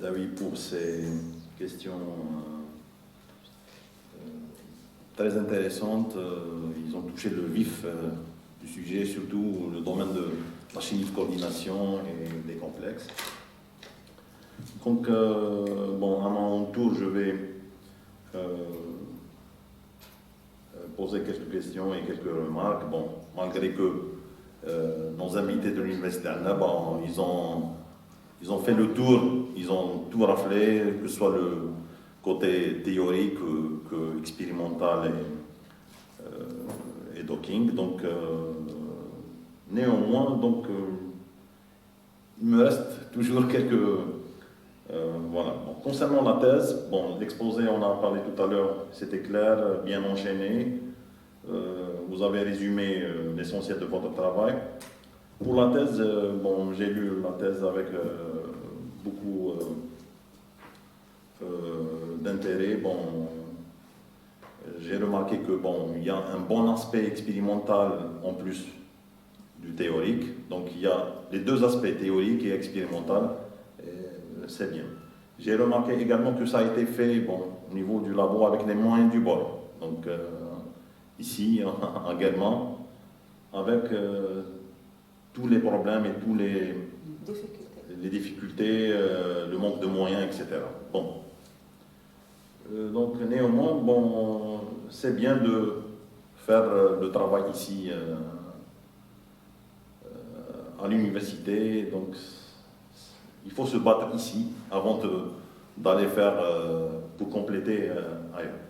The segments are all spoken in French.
David pour ces questions très intéressantes. Ils ont touché le vif du sujet, surtout le domaine de la chimie de coordination et des complexes. Donc, bon, à mon tour, je vais poser quelques questions et quelques remarques. Bon, malgré que nos invités de l'Université Al-Naba, ils ont fait le tour, ils ont tout raflé, que ce soit le côté théorique que expérimental et docking. Donc, néanmoins, donc, il me reste toujours quelques... voilà. Bon, concernant la thèse, bon, l'exposé, on en a parlé tout à l'heure, c'était clair, bien enchaîné. Vous avez résumé l'essentiel de votre travail. Pour la thèse, bon, j'ai lu la thèse avec beaucoup d'intérêt. Bon, j'ai remarqué que bon, il y a un bon aspect expérimental en plus du théorique. Donc il y a les deux aspects, théorique et expérimental, c'est bien. J'ai remarqué également que ça a été fait bon, au niveau du labo avec les moyens du bord. Donc ici, en Guermantes, avec tous les problèmes et tous les difficultés, le manque de moyens, etc. Bon. Donc néanmoins, bon, c'est bien de faire le travail ici à l'université. Donc il faut se battre ici avant d'aller faire pour compléter ailleurs.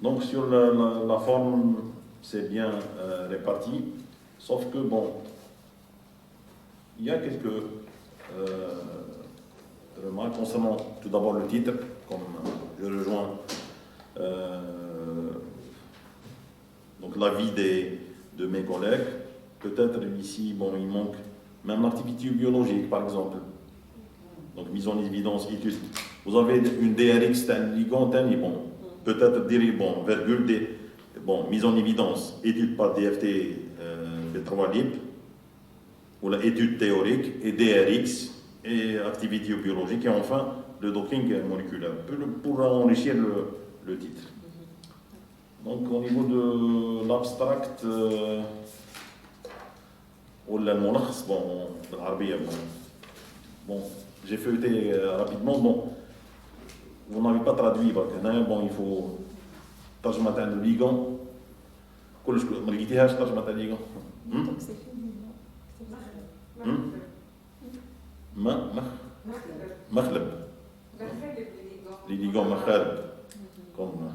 Donc sur la forme, c'est bien réparti, sauf que bon, il y a quelques remarques concernant tout d'abord le titre, comme je rejoins donc l'avis de mes collègues. Peut-être ici, bon, il manque même l'activité biologique, par exemple. Donc mise en évidence, étude. Vous avez une DRX, un ligand, bon, peut-être dire, bon, virgule, bon, mise en évidence, étude par DFT B3 lip, ou la étude théorique, et DRX, et activité biologique, et enfin, le docking moléculaire, pour enrichir le titre. Donc, au niveau de l'abstract, ou le monax, bon, bon, j'ai feuilleté rapidement, bon, vous n'avez pas traduit, bon, il faut ترجمة عن الليغون كلش ما لقيتيهاش ترجمة عن الليغون مخلب les ligands مخالب comme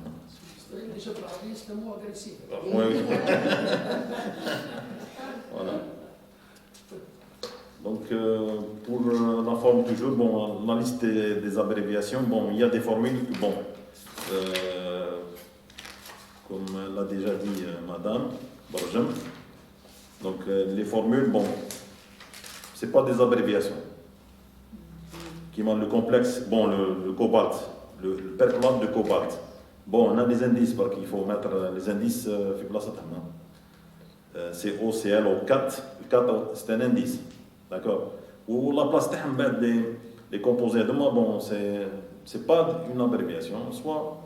voilà. Donc pour la forme toujours, bon, la liste des abréviations, bon, il y a des formules, bon, comme l'a déjà dit Madame Barjem. Donc les formules, bon, c'est pas des abréviations. Qui manque le complexe, bon, le cobalt, le perchlorate de cobalt. Bon, on a des indices parce qu'il faut mettre les indices c'est OCl au 4. Le 4 c'est un indice, d'accord. Ou la place des composés de moi, bon, c'est pas une abréviation, soit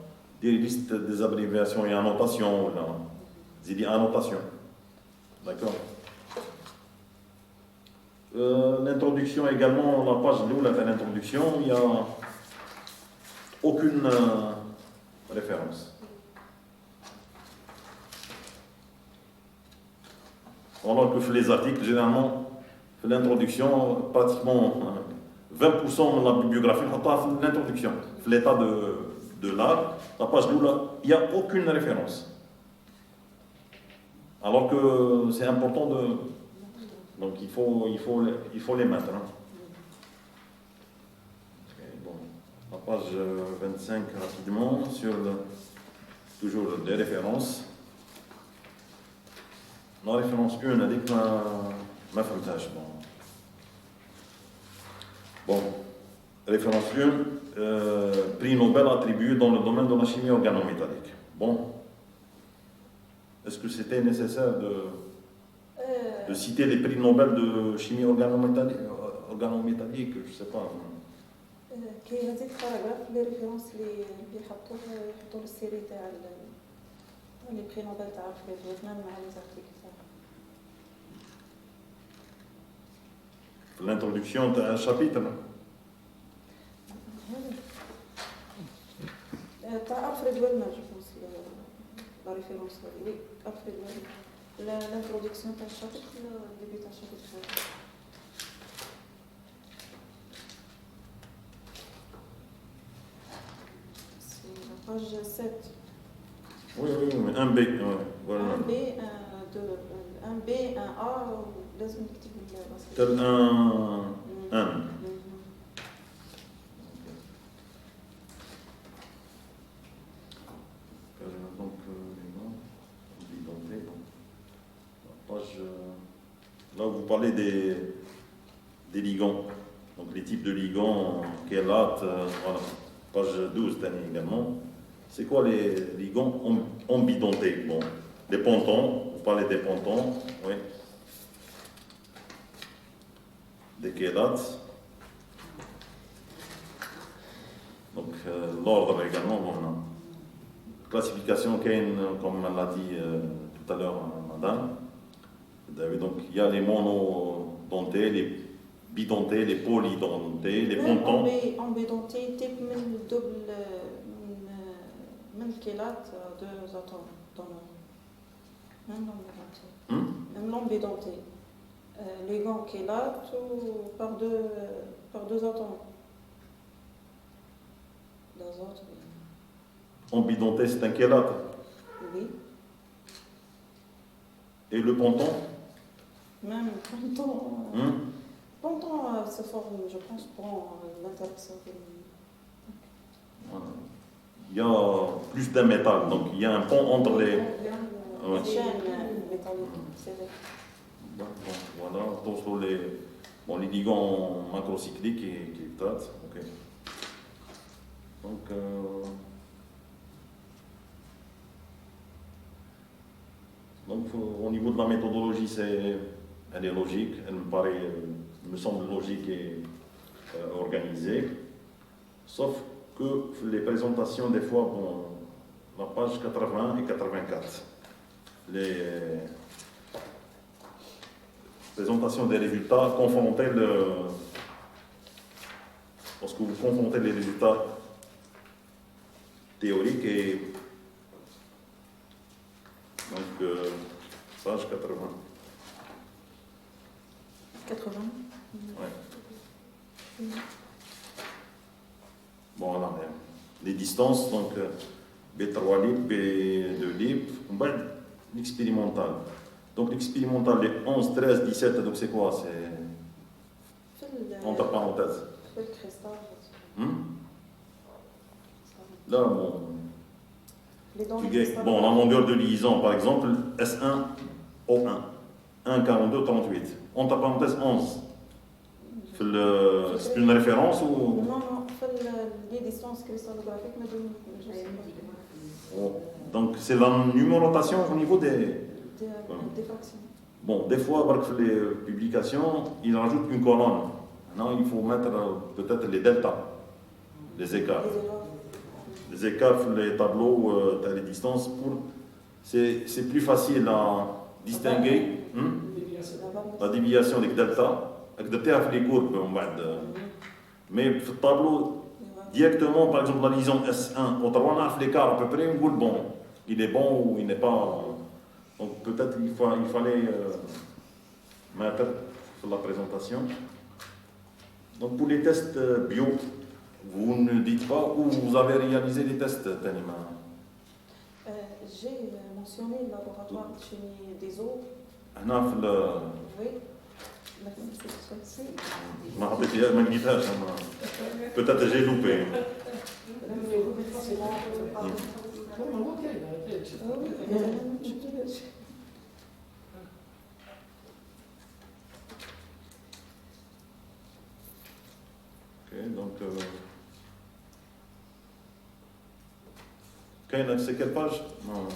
des listes des abréviations et annotations, j'ai dit annotation, d'accord. L'introduction également, la page où la l'introduction, il n'y a aucune référence. Alors que les articles, généralement, l'introduction, pratiquement 20% de la bibliographie, l'introduction, l'état de l'art, la page où il n'y a aucune référence. Alors que c'est important de... Donc il faut les mettre. Hein. Okay, bon. La page 25 rapidement sur toujours les références. La référence 1, elle dit ma frontage. Bon, référence 1, prix Nobel attribué dans le domaine de la chimie organométallique. Bon, est-ce que c'était nécessaire de citer les prix Nobel de chimie organométallique, je ne sais pas. كاين هذيك باراغراف لي ريفيرونس اللي يحطوا السيري تاع لي بري نوبل تاع الفريد ويتمان مع لي زارتيكل تاعهم. في الانترودكسيون تاع الشابيتر تاع الفريد ويتمان جو بونس لا ريفيرونس وي الفريد ويتمان الانترودكسيون تاع الشابيتر الديبي تاع الشابيتر. Page 7. Oui, mais 1B. Voilà. 1B, 1, 2, 1B, 1A, لازم نكتب tel 1. Donc, page, là, vous parlez des ligands. Donc, les types de ligands, chélates, voilà. Page 12, également. C'est quoi les ligands ambidentés? Bon, les pontons, vous parlez des pontons, oui. Des chélates. Donc, l'ordre également, bon, classification comme elle l'a dit tout à l'heure, madame. Donc, il y a les monodentés, les bidentés, les polydentés, les pontons. Ambidentés, type même double. Même chélates, 2 atomes dans le même l'ambidenté. Même l'ambidenté. Les gants chélates par deux atomes d'azote. Ambidenté, c'est un chélate? Oui. Et le ponton? Même ponton. Ponton se forme, je pense, pour l'interaction. Voilà. Il y a plus d'un métal, donc il y a un pont entre les... chaînes métalliques, c'est vrai. Bon, voilà, donc sur les ligands macrocycliques qui traitent. Ok. Donc, au niveau de la méthodologie, elle est logique, elle me semble logique et organisée, sauf que les présentations, des fois, bon, la page 80 et 84, les présentations des résultats, lorsque vous confrontez les résultats théoriques et donc page 80. 80. Ouais. Bon, voilà, les distances, donc B3 lib, B2 lib, on va l'expérimental. Donc l'expérimental, les 11, 13, 17, donc c'est quoi? C'est entre parenthèses. Là, bon, la longueur de liaison, par exemple, S1, O1, 1, 42, 38. Entre parenthèses, 11. C'est une référence ou... Non, les distances cristallographiques me donnent. Donc c'est la numérotation au niveau des fractions. Bon, des fois, avec les publications, ils rajoutent une colonne. Maintenant, il faut mettre peut-être les deltas, les écarts. Les écarts sur les tableaux, les distances, c'est plus facile à distinguer la déviation des deltas. Avec les courbes, mais le tableau, directement, par exemple, la liaison S1, on a l'écart à peu près, on dit bon, il est bon ou il n'est pas. Donc peut-être il fallait mettre sur la présentation. Donc pour les tests bio, vous ne dites pas où vous avez réalisé les tests, Tanima? J'ai mentionné le laboratoire de chimie des eaux. Oui. Peut-être j'ai loupé. Ok, donc... c'est quelle page? Non.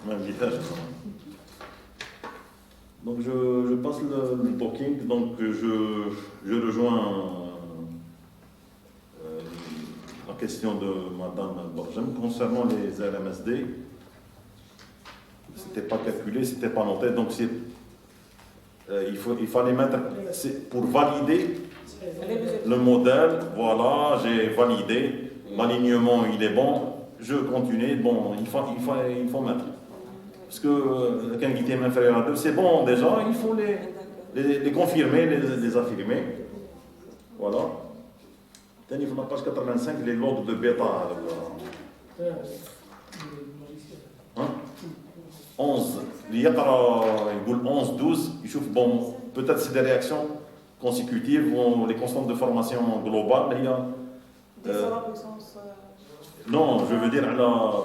Même guitare, non. Donc je passe le talking, donc je rejoins la question de Madame Borjem concernant les RMSD. C'était pas calculé, c'était pas noté, donc il fallait mettre, pour valider le modèle, voilà, j'ai validé, l'alignement il est bon, je continue, bon, il faut mettre. Parce que quand il est inférieur à 2, c'est bon déjà, il faut les confirmer, les affirmer. Voilà. Then il faut la page 85, les logs de bêta. Hein? 11. Il y a 11, 12, il chauffe, bon, peut-être c'est des réactions consécutives ou les constantes de formation globales. Il y a, non, je veux dire,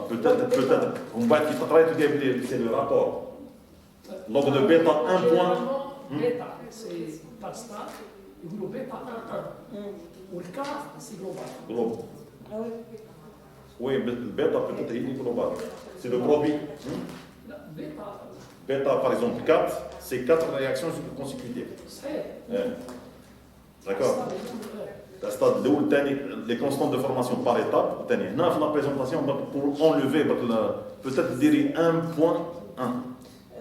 peut-être, on va c'est le rapport. Log de bêta 1 point. Bêta, c'est par stade, et le bêta 1. Ou le cas, c'est global. Global. Ah oui. Oui, le bêta peut-être il est global. C'est le produit. Bêta, par exemple, 4, c'est 4 réactions consécutives. D'accord. stade où les constantes de formation par étape. Dans la présentation, pour enlever, peut-être dire 1.1.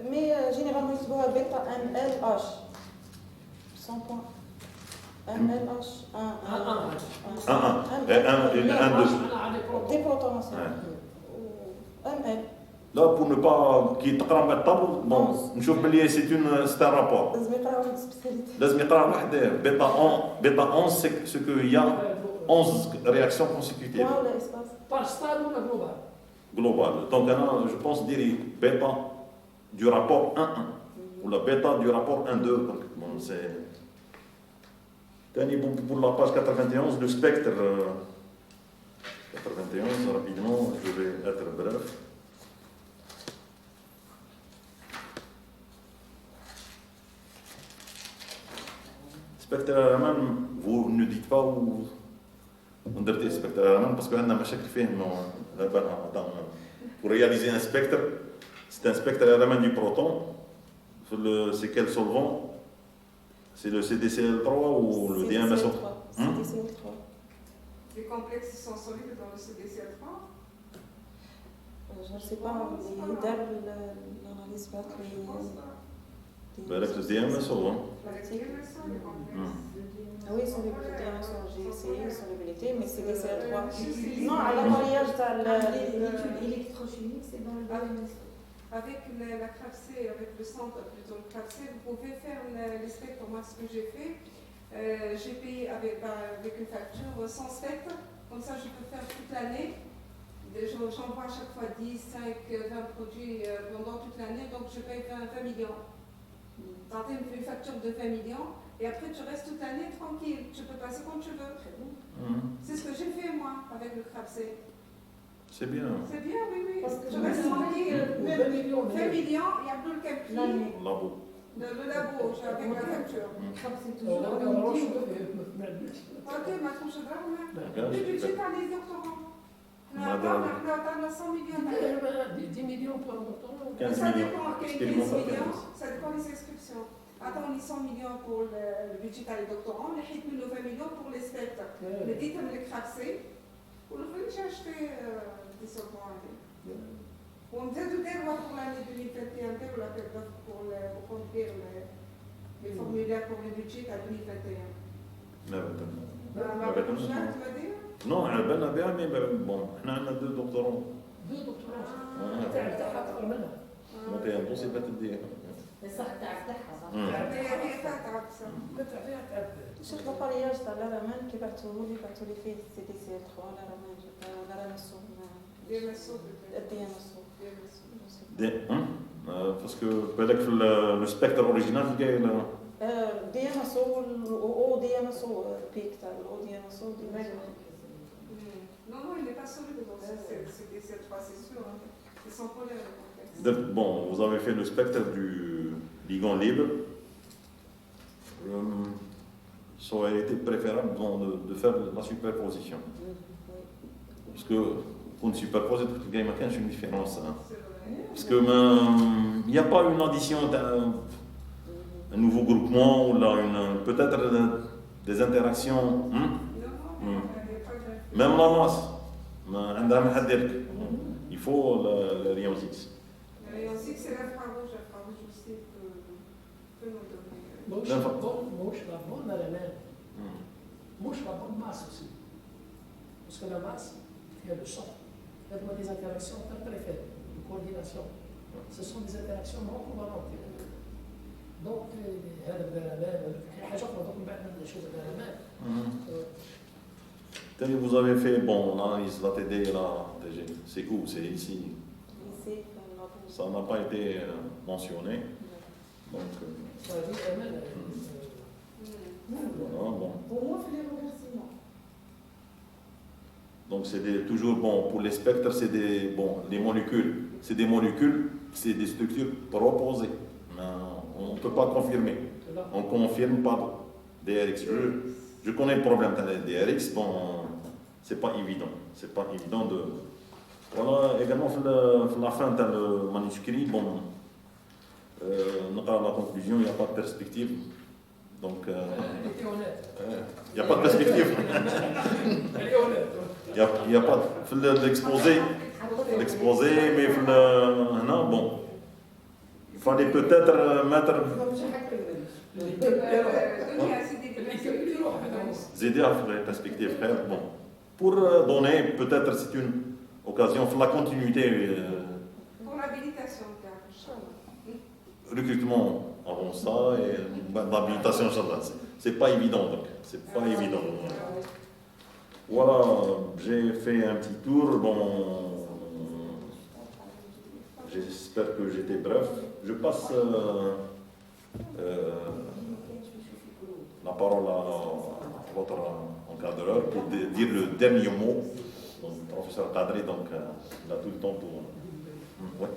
Mais généralement, il se voit bêta MLH. 100 points. MLH 1. 1, 2. Déprotonation. ML. Là, pour ne pas qu'il y ait un table, bon, c'est un rapport. لازم يقرا واحد بيتا 11 c'est ce qu'il y a 11 réactions consécutives. Par stade ou la globale? Global. Donc je pense dire bêta du rapport 1-1 ou la bêta du rapport 1-2. Bon, c'est pour la page 91, le spectre 91, rapidement, je vais être bref. Spectre Raman, vous ne dites pas où on dirait spectre Raman parce qu'on a un chaque film pour réaliser un spectre. C'est un spectre Raman du proton. C'est quel solvant? C'est le CDCl3 ou le DMSO? CDCl3. Les complexes sont solides dans le CDCl3? Je ne sais pas, l'analyse Avec le DMSO, hein? Oui, solubilité, j'ai essayé solubilité, mais c'est DCl3. Non, à l'appareillage, l'étude électrochimique, c'est dans le DMSO. Avec la CRAFC, avec le centre, plutôt le CRAFC, vous pouvez faire les spectres. Moi, ce que j'ai fait, j'ai payé avec une facture sans spectre, comme ça je peux faire toute l'année. J'envoie à chaque fois 10, 5, 20 produits pendant toute l'année, donc je paye 20 millions. Tenter une facture de 20 millions et après tu restes toute l'année tranquille, tu peux passer quand tu veux. C'est ce que j'ai fait moi avec le CRAFC. C'est bien. C'est bien, oui. Parce que tu restes tranquille. 20 millions, il y a plus le calcul. Labo. Le labo, avec la facture. C'est toujours Ok, ma tranche de le budget par les doctorants. On a 100 millions. 10 millions pour un doctorat. 15 ça millions. dépend, 15 millions, ça dépend des inscriptions. Attends, on est 100 millions pour le budget par les doctorants, on a 20 millions pour les spectres. Le dit comme les CRAFC, ou le fait j'ai acheté des solvants. On me dit tout est pour l'année 2021, pour la période pour conduire les formulaires pour le budget à 2021. La prochaine, tu vas dire? Non, on a bien, mais bon, on a 2 doctorants. 2 doctorats. تعرف منها. Monter un dossier, pas te dire. صح تاعها صح. هي تعب صح. شفت الابارياج تاع الرمان كي بعثوه لي فيه سي دي سي 3 على رمان ولا رمسو Parce que peut-être le spectre original, il y a DMSO ou DMSO بيك تاع او DMSO Non, il n'est pas solide dans c'est 3, c'est sûr. Ils sont polaires. Bon, vous avez fait le spectre du ligand libre. Ça aurait été préférable de faire la superposition. Parce que pour une superposer, il y a une différence. Hein. Parce que il n'y a pas une addition un nouveau groupement ou là, peut-être des interactions. Non, il n'y a pas de... Même la masse. عندها محل ديالك. Il faut le rayon X. Et aussi, c'est l'infrarouge. L'infrarouge aussi peut nous donner. مش la bonne élément. مش la bonne masse aussi. Parce que la masse, il y a le son. Il y a des interactions très très faibles, de coordination. Ce sont des interactions non convalentes. Donc, هذا بالرمال حاجه اخرى دوك من بعد نشوف الرمال. Vous avez fait, bon, on analyse la TD et la TG. C'est où? C'est ici. Ici, comme la bourse. Ça n'a pas été mentionné. Donc, Ça veut dire RML. voilà, bon. Pour moi, il faut les remerciements. Donc, c'est toujours, bon, pour les spectres, c'est des, bon, les molécules. C'est des molécules, c'est des structures proposées. Mais on ne peut pas confirmer. On confirme pas DRX. Je connais le problème des DRX, bon, c'est pas évident. C'est pas évident de. Voilà, également, la fin du manuscrit, bon, la conclusion, il n'y a pas de perspective. Donc, il n'y a pas de perspective. Il n'y a pas l'exposé, mais non, bon. Il fallait peut-être mettre. Donner assez des perspectives. Aider à faire les perspectives, frère. Bon. Pour donner, peut-être c'est une occasion, la continuité. Pour l'habilitation, Recrutement avant ça et l'habilitation, c'est pas évident. Donc, c'est pas évident. Voilà, j'ai fait un petit tour. Bon, j'espère que j'étais bref. Je passe la parole à votre encadreur pour dire le dernier mot. Donc, le professeur Kadri, donc, il a tout le temps pour. Ouais.